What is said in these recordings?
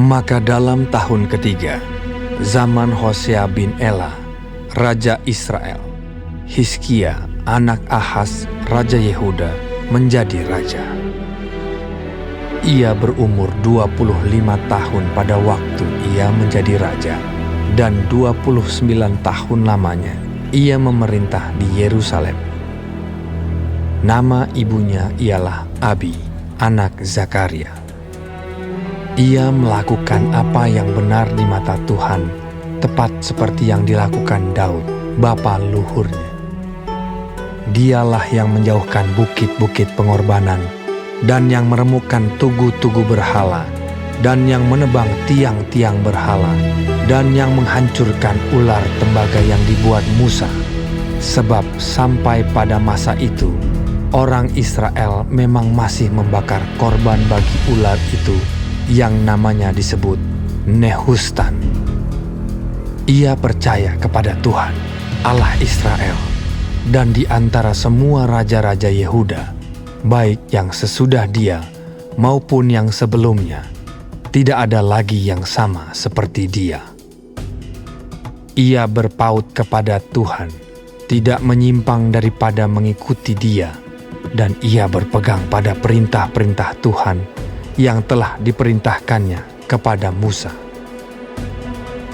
Maka dalam tahun ketiga, zaman Hosea bin Ela, Raja Israel, Hizkia, anak Ahaz, Raja Yehuda, menjadi raja. Ia berumur 25 tahun pada waktu ia menjadi raja, dan 29 tahun lamanya ia memerintah di Yerusalem. Nama ibunya ialah Abi, anak Zakaria. Ia melakukan apa yang benar di mata Tuhan, tepat seperti yang dilakukan Daud, bapa luhurnya. Dialah yang menjauhkan bukit-bukit pengorbanan, dan yang meremukkan tugu-tugu berhala, dan yang menebang tiang-tiang berhala, dan yang menghancurkan ular tembaga yang dibuat Musa. Sebab sampai pada masa itu, orang Israel memang masih membakar korban bagi ular itu, yang namanya disebut Nehustan. Ia percaya kepada Tuhan, Allah Israel, dan di antara semua raja-raja Yehuda, baik yang sesudah dia maupun yang sebelumnya, tidak ada lagi yang sama seperti dia. Ia berpaut kepada Tuhan, tidak menyimpang daripada mengikuti dia, dan ia berpegang pada perintah-perintah Tuhan yang telah diperintahkannya kepada Musa.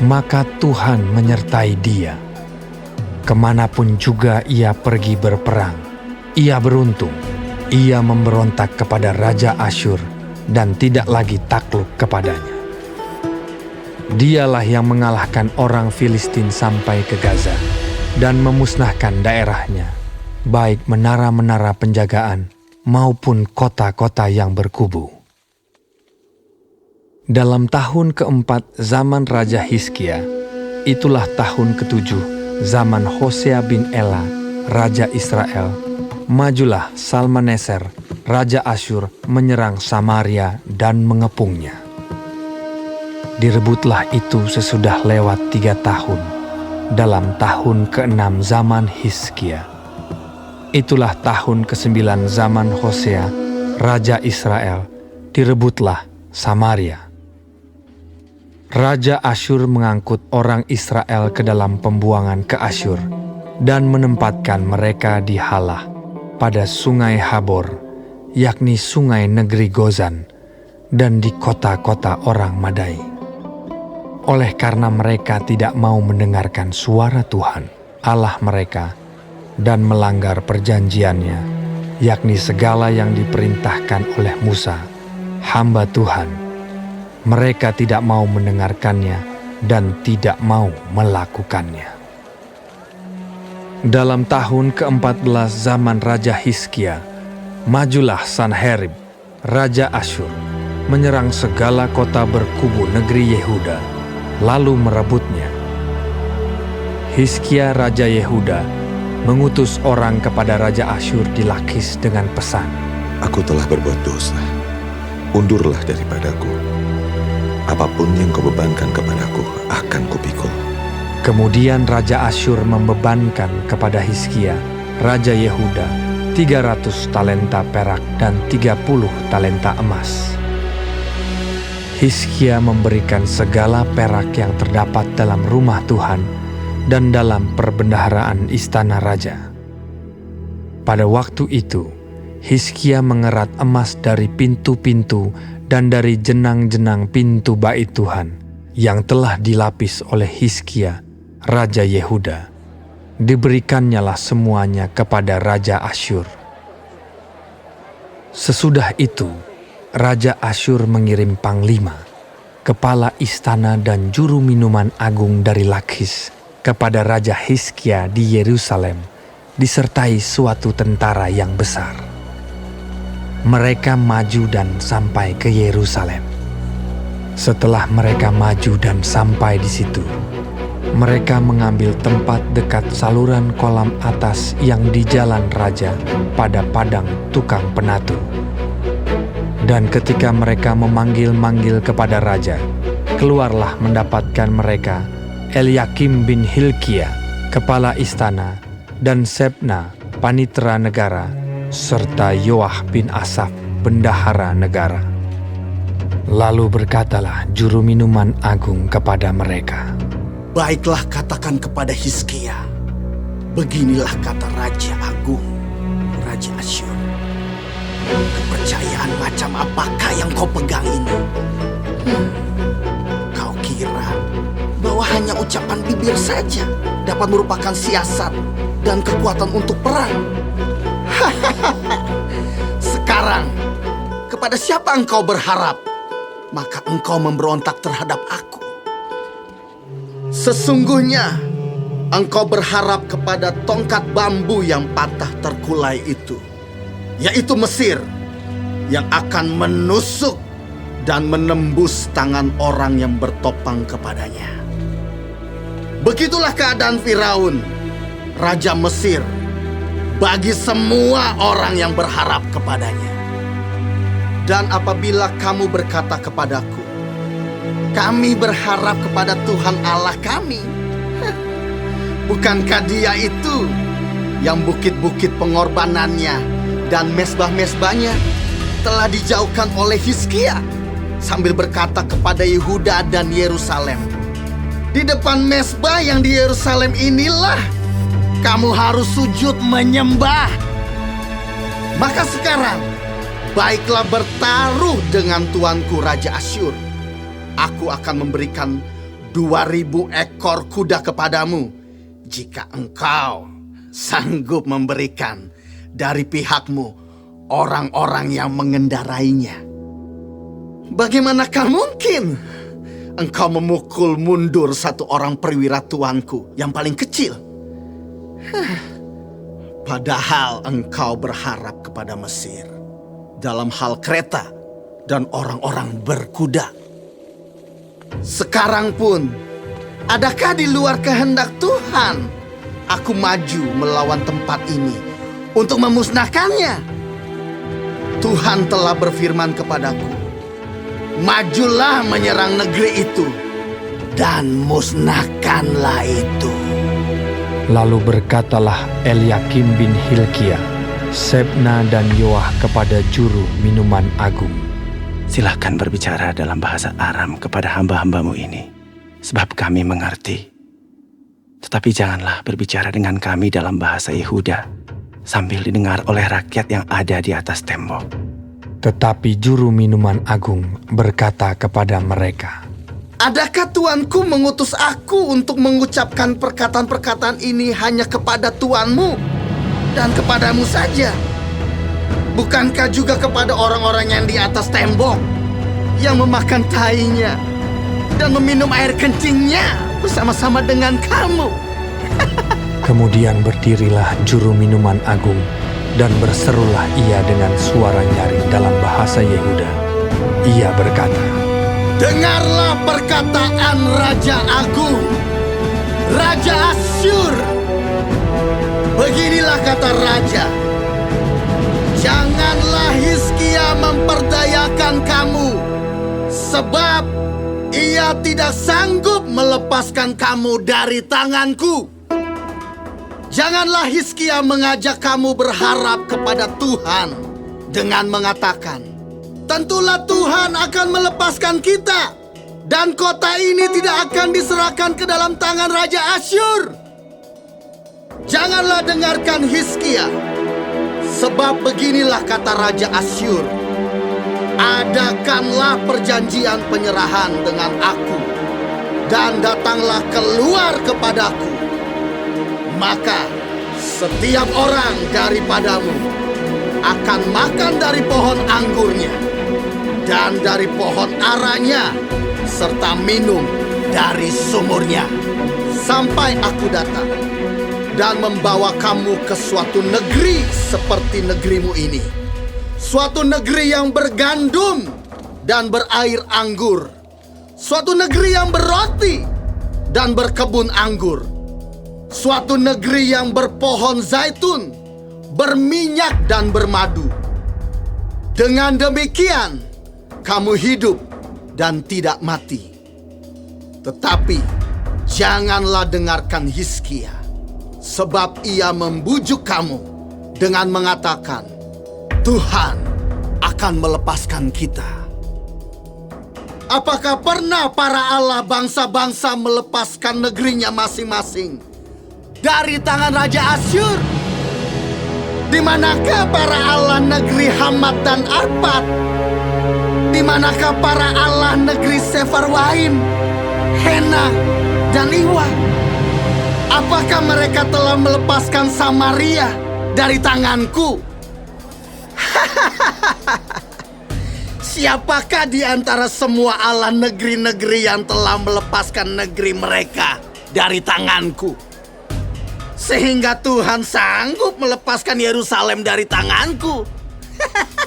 Maka Tuhan menyertai dia. Kemanapun juga ia pergi berperang, ia beruntung. Ia memberontak kepada Raja Asyur dan tidak lagi takluk kepadanya. Dialah yang mengalahkan orang Filistin sampai ke Gaza dan memusnahkan daerahnya, baik menara-menara penjagaan maupun kota-kota yang berkubu. Dalam tahun keempat zaman Raja Hizkia, itulah tahun ketujuh zaman Hosea bin Ela, Raja Israel, majulah Salmaneser, Raja Asyur, menyerang Samaria dan mengepungnya. Direbutlah itu sesudah lewat 3 tahun, dalam tahun ke-6 zaman Hizkia. Itulah tahun ke-9 zaman Hosea, Raja Israel, direbutlah Samaria. Raja Asyur mengangkut orang Israel ke dalam pembuangan ke Asyur dan menempatkan mereka di Halah pada sungai Habor, yakni sungai negeri Gozan, dan di kota-kota orang Madai. Oleh karena mereka tidak mau mendengarkan suara Tuhan, Allah mereka, dan melanggar perjanjiannya, yakni segala yang diperintahkan oleh Musa, hamba Tuhan. Mereka tidak mau mendengarkannya dan tidak mau melakukannya. Dalam tahun ke-14 zaman Raja Hizkia, majulah Sanherib, Raja Asyur, menyerang segala kota berkubu negeri Yehuda, lalu merebutnya. Hizkia Raja Yehuda mengutus orang kepada Raja Asyur di Lakis dengan pesan, "Aku telah berbuat dosa, undurlah daripadaku. Apapun yang kau bebankan kepadaku akan kupikul." Kemudian Raja Asyur membebankan kepada Hizkia, Raja Yehuda, 300 talenta perak dan 30 talenta emas. Hizkia memberikan segala perak yang terdapat dalam rumah Tuhan dan dalam perbendaharaan istana raja. Pada waktu itu, Hizkia mengerat emas dari pintu-pintu dan dari jenang-jenang pintu bait Tuhan yang telah dilapis oleh Hizkia, Raja Yehuda. Diberikannya semuanya kepada Raja Asyur. Sesudah itu, Raja Asyur mengirim panglima, kepala istana dan juru minuman agung dari Lakis kepada Raja Hizkia di Yerusalem, disertai suatu tentara yang besar. Mereka maju dan sampai ke Yerusalem. Setelah mereka maju dan sampai di situ, mereka mengambil tempat dekat saluran kolam atas yang di jalan raja pada padang tukang penatu. Dan ketika mereka memanggil-manggil kepada raja, keluarlah mendapatkan mereka Eliakim bin Hilkia, kepala istana, dan Sebna, panitera negara, serta Yoah bin Asaf, bendahara negara. Lalu berkatalah juru minuman agung kepada mereka, Baiklah, katakan kepada Hizkia, beginilah kata Raja Agung, Raja Asyur. Kepercayaan macam apakah yang kau pegang ini? Kau kira bahwa hanya ucapan bibir saja dapat merupakan siasat dan kekuatan untuk perang? Sekarang, kepada siapa engkau berharap? Maka engkau memberontak terhadap aku. Sesungguhnya, engkau berharap kepada tongkat bambu yang patah terkulai itu, yaitu Mesir, yang akan menusuk dan menembus tangan orang yang bertopang kepadanya. Begitulah keadaan Firaun, Raja Mesir, bagi semua orang yang berharap kepadanya. Dan apabila kamu berkata kepadaku, kami berharap kepada Tuhan Allah kami, bukankah Dia itu yang bukit-bukit pengorbanannya dan mesbah-mesbahnya telah dijauhkan oleh Hizkia, sambil berkata kepada Yehuda dan Yerusalem, di depan mesbah yang di Yerusalem inilah kamu harus sujud menyembah. Maka sekarang, baiklah bertaruh dengan tuanku Raja Asyur. Aku akan memberikan 2.000 ekor kuda kepadamu, jika engkau sanggup memberikan dari pihakmu orang-orang yang mengendarainya. Bagaimanakah mungkin engkau memukul mundur satu orang perwira tuanku yang paling kecil? Padahal engkau berharap kepada Mesir dalam hal kereta dan orang-orang berkuda. Sekarang pun, adakah di luar kehendak Tuhan aku maju melawan tempat ini untuk memusnahkannya? Tuhan telah berfirman kepadaku, majulah menyerang negeri itu dan musnahkanlah itu. Lalu berkatalah Eliakim bin Hilkia, Sebna dan Yoah kepada juru minuman agung, Silahkan berbicara dalam bahasa Aram kepada hamba-hambamu ini, sebab kami mengerti. Tetapi janganlah berbicara dengan kami dalam bahasa Yehuda, sambil didengar oleh rakyat yang ada di atas tembok. Tetapi juru minuman agung berkata kepada mereka, Adakah tuanku mengutus aku untuk mengucapkan perkataan-perkataan ini hanya kepada tuanmu dan kepadamu saja? Bukankah juga kepada orang-orang yang di atas tembok, yang memakan tainya dan meminum air kencingnya bersama-sama dengan kamu? Kemudian berdirilah juru minuman agung dan berserulah ia dengan suara nyaring dalam bahasa Yehuda. Ia berkata, Dengarlah perkataan Raja Agung, Raja Asyur. Beginilah kata Raja, janganlah Hizkia memperdayakan kamu, sebab ia tidak sanggup melepaskan kamu dari tanganku. Janganlah Hizkia mengajak kamu berharap kepada Tuhan dengan mengatakan, tentulah Tuhan akan melepaskan kita, dan kota ini tidak akan diserahkan ke dalam tangan Raja Asyur. Janganlah dengarkan Hizkia, sebab beginilah kata Raja Asyur, adakanlah perjanjian penyerahan dengan aku, dan datanglah keluar kepadaku. Maka setiap orang daripadamu akan makan dari pohon anggurnya dan dari pohon aranya, serta minum dari sumurnya, sampai aku datang dan membawa kamu ke suatu negeri seperti negerimu ini, suatu negeri yang bergandum dan berair anggur, suatu negeri yang berroti dan berkebun anggur, suatu negeri yang berpohon zaitun, berminyak dan bermadu. Dengan demikian, kamu hidup dan tidak mati. Tetapi janganlah dengarkan Hizkia, sebab ia membujuk kamu dengan mengatakan, Tuhan akan melepaskan kita. Apakah pernah para Allah bangsa-bangsa melepaskan negerinya masing-masing dari tangan Raja Asyur? Di manakah para Allah negeri Hamat dan Arpad? Di manakah para Allah negeri Sefarwaim, Hena, dan Iwa? Apakah mereka telah melepaskan Samaria dari tanganku? Siapakah di antara semua Allah negeri-negeri yang telah melepaskan negeri mereka dari tanganku? Sehingga Tuhan sanggup melepaskan Yerusalem dari tanganku.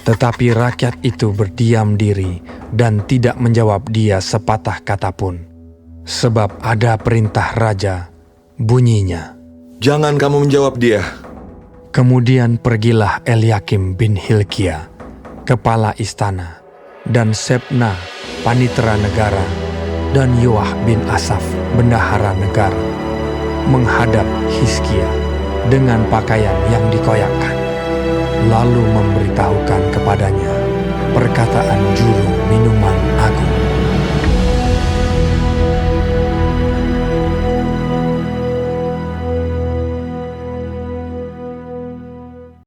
Tetapi rakyat itu berdiam diri dan tidak menjawab dia sepatah kata pun. Sebab ada perintah raja, bunyinya, Jangan kamu menjawab dia. kemudian pergilah Eliakim bin Hilkia, kepala istana, dan Sebna, panitera negara, dan Yoah bin Asaf, bendahara negara, menghadap Hizkia dengan pakaian yang dikoyakkan, lalu memberitahukan kepadanya perkataan juru minuman agung.